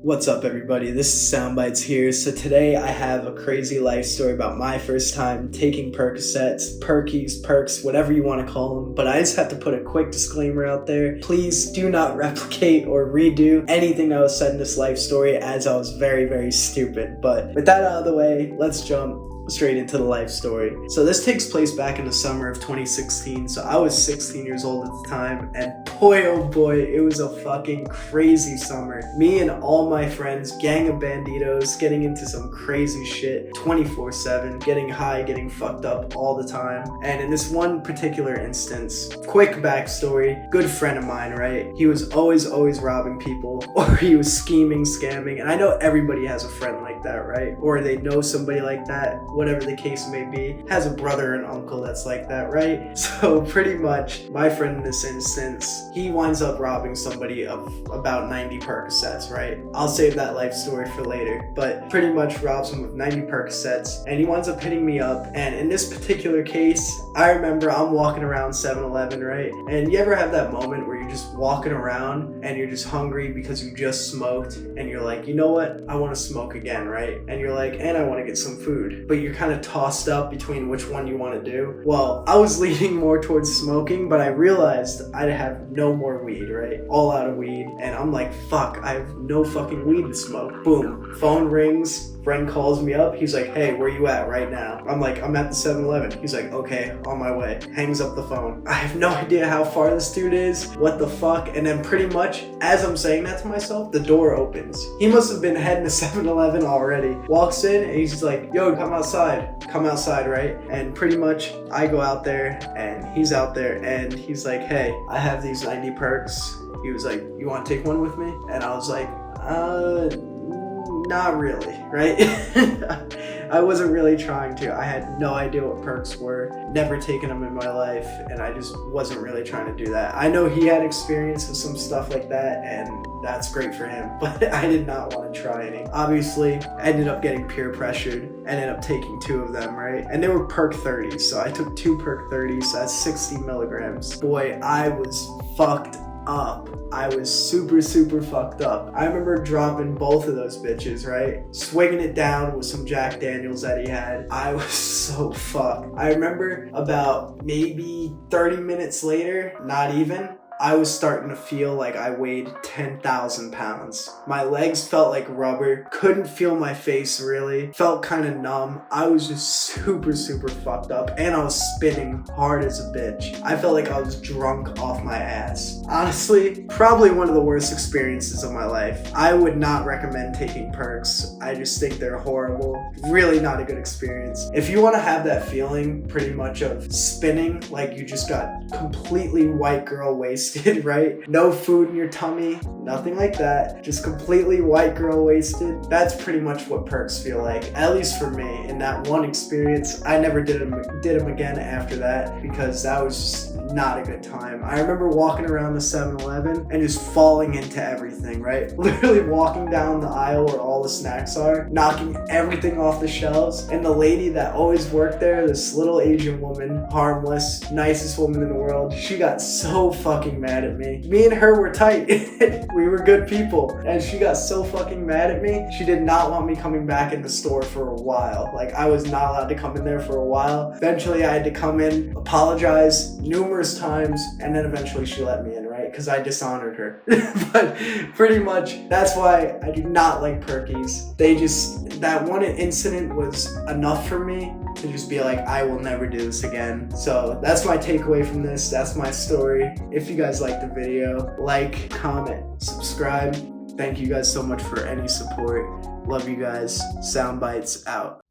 What's up, everybody? This is Soundbites here. So today I have a crazy life story about my first time taking Percocets, Perkies, Perks, whatever you want to call them. But I just have to put a quick disclaimer out there. Please do not replicate or redo anything that was said in this life story, as I was very, very stupid. But with that out of the way, let's jump straight into the life story. So this takes place back in the summer of 2016. So I was 16 years old at the time, and boy oh boy, it was a fucking crazy summer. Me and all my friends, gang of banditos, getting into some crazy shit 24/7, getting high, getting fucked up all the time. And in this one particular instance, quick backstory, good friend of mine, right? He was always robbing people, or he was scheming, scamming, and I know everybody has a friend like that, right? Or they know somebody like that, whatever the case may be, has a brother and uncle that's like that, right? So pretty much my friend in this instance, he winds up robbing somebody of about 90 Percocets, right? I'll save that life story for later, but pretty much robs him of 90 Percocets, and he winds up hitting me up. And in this particular case, I remember I'm walking around 7-Eleven, right? And you ever have that moment where you're just walking around and you're just hungry because you just smoked, and you're like, you know what? I want to smoke again, right? And you're like, and I want to get some food, but you're kind of tossed up between which one you want to do. Well, I was leaning more towards smoking, but I realized I'd have no more weed, right? All out of weed. And I'm like, fuck, I have no fucking weed to smoke. Boom, phone rings. Friend calls me up. He's like, hey, where you at right now? I'm like, I'm at the 7-Eleven. He's like, okay, on my way. Hangs up the phone. I have no idea how far this dude is, what the fuck. And then pretty much as I'm saying that to myself, the door opens. He must have been heading to 7-Eleven already. Walks in and he's like, yo, come outside, right? And pretty much I go out there and he's out there and he's like, hey, I have these 90 perks. He was like, you want to take one with me? And I was like, not really, right? I wasn't really trying to. I had no idea what perks were, never taken them in my life, and I just wasn't really trying to do that. I know he had experience with some stuff like that, and that's great for him, but I did not want to try any. Obviously, I ended up getting peer pressured, ended up taking 2 of them, right? And they were Perk 30s, so I took 2 Perk 30s, so that's 60 milligrams. Boy, I was fucked up. I was super fucked up. I remember dropping both of those bitches, right? Swinging it down with some Jack Daniels that he had. I was so fucked. I remember about maybe 30 minutes later, not even, I was starting to feel like I weighed 10,000 pounds. My legs felt like rubber. Couldn't feel my face really. Felt kind of numb. I was just super fucked up, and I was spinning hard as a bitch. I felt like I was drunk off my ass. Honestly, probably one of the worst experiences of my life. I would not recommend taking perks. I just think they're horrible. Really not a good experience. If you want to have that feeling pretty much of spinning like you just got completely white girl wasted, right? No food in your tummy, nothing like that. Just completely white girl wasted. That's pretty much what perks feel like, at least for me. In that one experience, I never did them again after that, because that was just not a good time. I remember walking around the 7-Eleven and just falling into everything, right? Literally walking down the aisle where all the snacks are, knocking everything off the shelves. And the lady that always worked there, this little Asian woman, harmless, nicest woman in the world, she got so fucking mad at me. Me and her were tight. We were good people. And she got so fucking mad at me, she did not want me coming back in the store for a while. Like, I was not allowed to come in there for a while. Eventually, I had to come in, apologize numerous times, and then eventually she let me in, right? Because I dishonored her. But pretty much, that's why I do not like Perkies. That one incident was enough for me to just be like, I will never do this again. So that's my takeaway from this. That's my story. If you guys liked the video, like, comment, subscribe. Thank you guys so much for any support. Love you guys. Soundbites out.